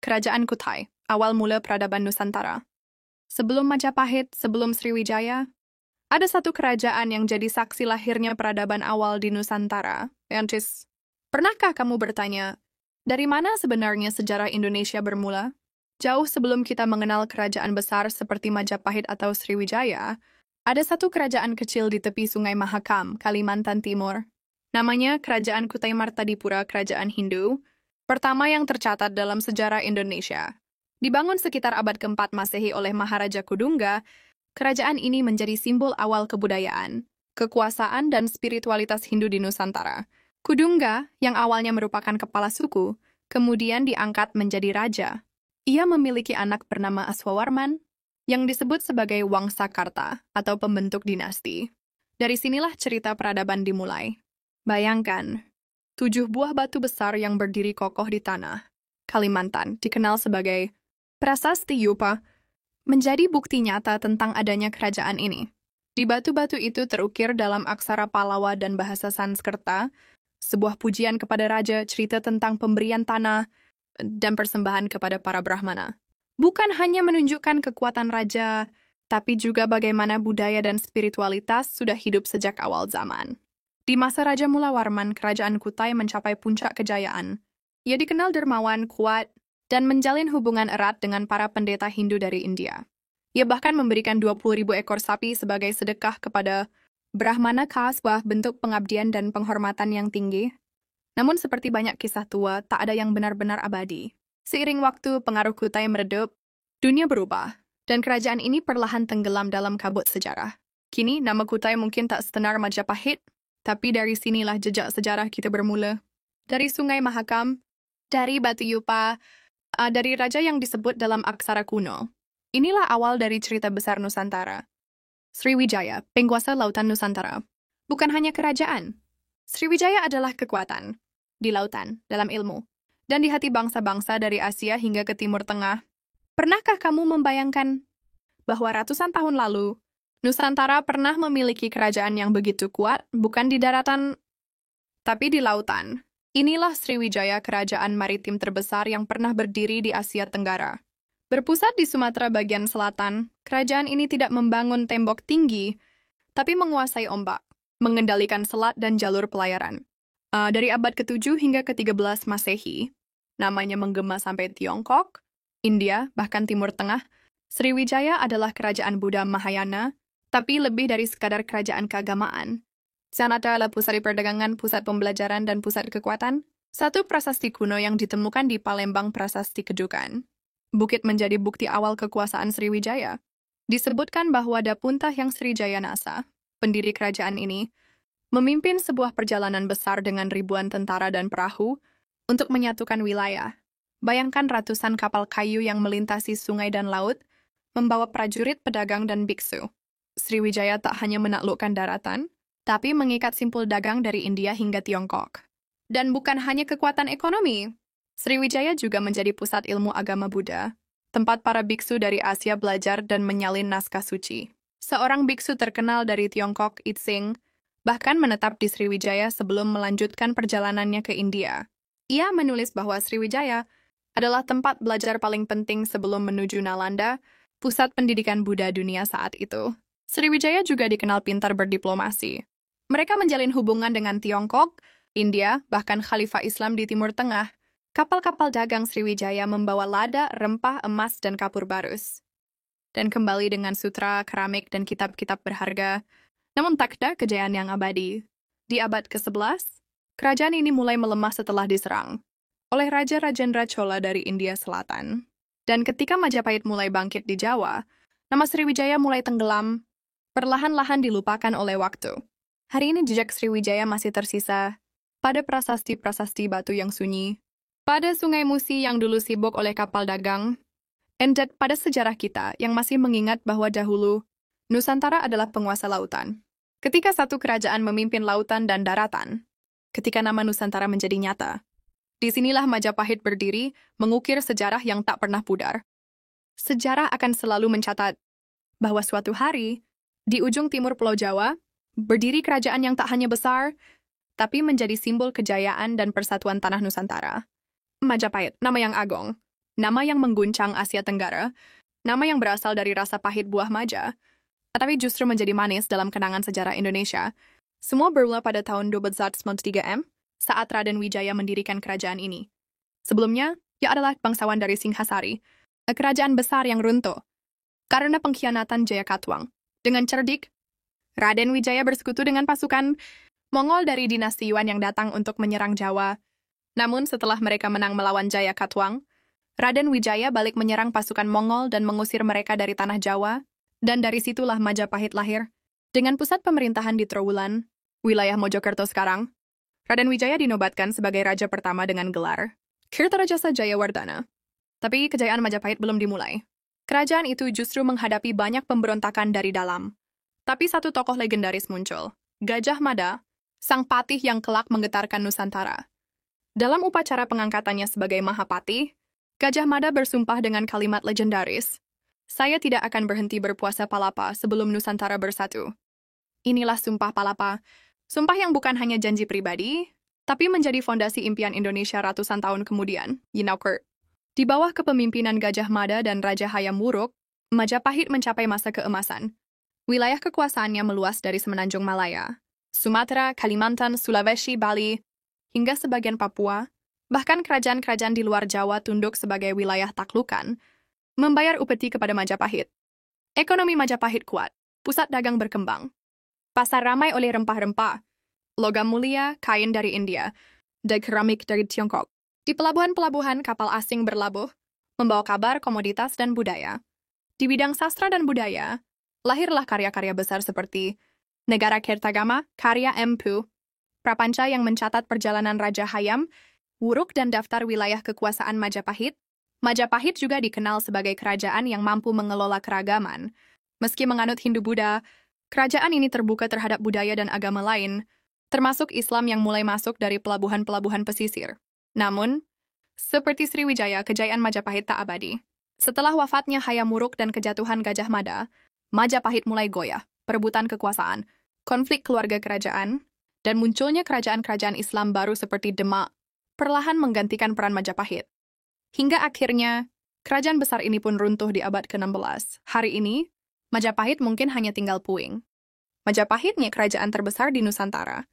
Kerajaan Kutai, awal mula peradaban Nusantara. Sebelum Majapahit, sebelum Sriwijaya, ada satu kerajaan yang jadi saksi lahirnya peradaban awal di Nusantara. Yantis, pernahkah kamu bertanya, dari mana sebenarnya sejarah Indonesia bermula? Jauh sebelum kita mengenal kerajaan besar seperti Majapahit atau Sriwijaya, ada satu kerajaan kecil di tepi Sungai Mahakam, Kalimantan Timur. Namanya Kerajaan Kutai Martadipura, Kerajaan Hindu, pertama yang tercatat dalam sejarah Indonesia. Dibangun sekitar abad ke-4 Masehi oleh Maharaja Kudungga, kerajaan ini menjadi simbol awal kebudayaan, kekuasaan, dan spiritualitas Hindu di Nusantara. Kudungga, yang awalnya merupakan kepala suku, kemudian diangkat menjadi raja. Ia memiliki anak bernama Aswawarman, yang disebut sebagai Wangsakarta atau pembentuk dinasti. Dari sinilah cerita peradaban dimulai. Bayangkan, 7 buah batu besar yang berdiri kokoh di tanah Kalimantan, dikenal sebagai Prasasti Yupa, menjadi bukti nyata tentang adanya kerajaan ini. Di batu-batu itu terukir dalam aksara Palawa dan bahasa Sanskerta, sebuah pujian kepada raja, cerita tentang pemberian tanah, dan persembahan kepada para Brahmana. Bukan hanya menunjukkan kekuatan raja, tapi juga bagaimana budaya dan spiritualitas sudah hidup sejak awal zaman. Di masa Raja Mulawarman, kerajaan Kutai mencapai puncak kejayaan. Ia dikenal dermawan, kuat, dan menjalin hubungan erat dengan para pendeta Hindu dari India. Ia bahkan memberikan 20.000 ekor sapi sebagai sedekah kepada Brahmana khas, sebuah bentuk pengabdian dan penghormatan yang tinggi. Namun seperti banyak kisah tua, tak ada yang benar-benar abadi. Seiring waktu, pengaruh Kutai meredup, dunia berubah, dan kerajaan ini perlahan tenggelam dalam kabut sejarah. Kini, nama Kutai mungkin tak setenar Majapahit, tapi dari sinilah jejak sejarah kita bermula. Dari Sungai Mahakam, dari Batu Yupa, dari raja yang disebut dalam aksara kuno. Inilah awal dari cerita besar Nusantara. Sriwijaya, penguasa lautan Nusantara. Bukan hanya kerajaan. Sriwijaya adalah kekuatan. Di lautan, dalam ilmu, dan di hati bangsa-bangsa dari Asia hingga ke Timur Tengah. Pernahkah kamu membayangkan bahwa ratusan tahun lalu, Nusantara pernah memiliki kerajaan yang begitu kuat, bukan di daratan, tapi di lautan? Inilah Sriwijaya, kerajaan maritim terbesar yang pernah berdiri di Asia Tenggara. Berpusat di Sumatera bagian selatan, kerajaan ini tidak membangun tembok tinggi, tapi menguasai ombak, mengendalikan selat dan jalur pelayaran. Dari abad ke-7 hingga ke-13 Masehi, namanya menggema sampai Tiongkok, India, bahkan Timur Tengah, Sriwijaya adalah kerajaan Buddha Mahayana, tapi lebih dari sekadar kerajaan keagamaan. Sana adalah pusat perdagangan, pusat pembelajaran, dan pusat kekuatan. Satu prasasti kuno yang ditemukan di Palembang, Prasasti Kedukan. Bukit menjadi bukti awal kekuasaan Sriwijaya. Disebutkan bahwa Dapuntah yang Srijaya Nasa, pendiri kerajaan ini, memimpin sebuah perjalanan besar dengan ribuan tentara dan perahu untuk menyatukan wilayah. Bayangkan ratusan kapal kayu yang melintasi sungai dan laut, membawa prajurit, pedagang, dan biksu. Sriwijaya tak hanya menaklukkan daratan, tapi mengikat simpul dagang dari India hingga Tiongkok. Dan bukan hanya kekuatan ekonomi, Sriwijaya juga menjadi pusat ilmu agama Buddha, tempat para biksu dari Asia belajar dan menyalin naskah suci. Seorang biksu terkenal dari Tiongkok, Itsing, bahkan menetap di Sriwijaya sebelum melanjutkan perjalanannya ke India. Ia menulis bahwa Sriwijaya adalah tempat belajar paling penting sebelum menuju Nalanda, pusat pendidikan Buddha dunia saat itu. Sriwijaya juga dikenal pintar berdiplomasi. Mereka menjalin hubungan dengan Tiongkok, India, bahkan Khalifah Islam di Timur Tengah. Kapal-kapal dagang Sriwijaya membawa lada, rempah, emas, dan kapur barus. Dan kembali dengan sutra, keramik, dan kitab-kitab berharga. Namun tak ada kejayaan yang abadi. Di abad ke-11, kerajaan ini mulai melemah setelah diserang oleh Raja Rajendra Chola dari India Selatan. Dan ketika Majapahit mulai bangkit di Jawa, nama Sriwijaya mulai tenggelam, perlahan-lahan dilupakan oleh waktu. Hari ini jejak Sriwijaya masih tersisa pada prasasti-prasasti batu yang sunyi, pada Sungai Musi yang dulu sibuk oleh kapal dagang, dan pada sejarah kita yang masih mengingat bahwa dahulu Nusantara adalah penguasa lautan. Ketika satu kerajaan memimpin lautan dan daratan, ketika nama Nusantara menjadi nyata, disinilah Majapahit berdiri, mengukir sejarah yang tak pernah pudar. Sejarah akan selalu mencatat bahwa suatu hari, di ujung timur Pulau Jawa, berdiri kerajaan yang tak hanya besar, tapi menjadi simbol kejayaan dan persatuan tanah Nusantara. Majapahit, nama yang agong, nama yang mengguncang Asia Tenggara, nama yang berasal dari rasa pahit buah maja, tetapi justru menjadi manis dalam kenangan sejarah Indonesia. Semua bermula pada tahun 1293 saat Raden Wijaya mendirikan kerajaan ini. Sebelumnya, ia adalah bangsawan dari Singhasari, kerajaan besar yang runtuh karena pengkhianatan Jayakatwang. Dengan cerdik, Raden Wijaya bersekutu dengan pasukan Mongol dari dinasti Yuan yang datang untuk menyerang Jawa. Namun setelah mereka menang melawan Jayakatwang, Raden Wijaya balik menyerang pasukan Mongol dan mengusir mereka dari tanah Jawa, dan dari situlah Majapahit lahir. Dengan pusat pemerintahan di Trowulan, wilayah Mojokerto sekarang, Raden Wijaya dinobatkan sebagai raja pertama dengan gelar Kirtarajasa Jayawardhana. Tapi kejayaan Majapahit belum dimulai. Kerajaan itu justru menghadapi banyak pemberontakan dari dalam. Tapi satu tokoh legendaris muncul, Gajah Mada, sang patih yang kelak menggetarkan Nusantara. Dalam upacara pengangkatannya sebagai Mahapatih, Gajah Mada bersumpah dengan kalimat legendaris, "Saya tidak akan berhenti berpuasa palapa sebelum Nusantara bersatu." Inilah Sumpah Palapa, sumpah yang bukan hanya janji pribadi, tapi menjadi fondasi impian Indonesia ratusan tahun kemudian. Di bawah kepemimpinan Gajah Mada dan Raja Hayam Wuruk, Majapahit mencapai masa keemasan. Wilayah kekuasaannya meluas dari Semenanjung Malaya, Sumatera, Kalimantan, Sulawesi, Bali, hingga sebagian Papua. Bahkan kerajaan-kerajaan di luar Jawa tunduk sebagai wilayah taklukan, membayar upeti kepada Majapahit. Ekonomi Majapahit kuat, pusat dagang berkembang. Pasar ramai oleh rempah-rempah, logam mulia, kain dari India, dan keramik dari Tiongkok. Di pelabuhan-pelabuhan kapal asing berlabuh, membawa kabar, komoditas, dan budaya. Di bidang sastra dan budaya, lahirlah karya-karya besar seperti Negara Kertagama, karya Empu, Prapanca yang mencatat perjalanan Raja Hayam Wuruk dan daftar wilayah kekuasaan Majapahit. Majapahit juga dikenal sebagai kerajaan yang mampu mengelola keragaman. Meski menganut Hindu-Buddha, kerajaan ini terbuka terhadap budaya dan agama lain, termasuk Islam yang mulai masuk dari pelabuhan-pelabuhan pesisir. Namun, seperti Sriwijaya, kejayaan Majapahit tak abadi. Setelah wafatnya Hayam Wuruk dan kejatuhan Gajah Mada, Majapahit mulai goyah, perebutan kekuasaan, konflik keluarga kerajaan, dan munculnya kerajaan-kerajaan Islam baru seperti Demak, perlahan menggantikan peran Majapahit. Hingga akhirnya, kerajaan besar ini pun runtuh di abad ke-16. Hari ini, Majapahit mungkin hanya tinggal puing. Majapahitnya kerajaan terbesar di Nusantara,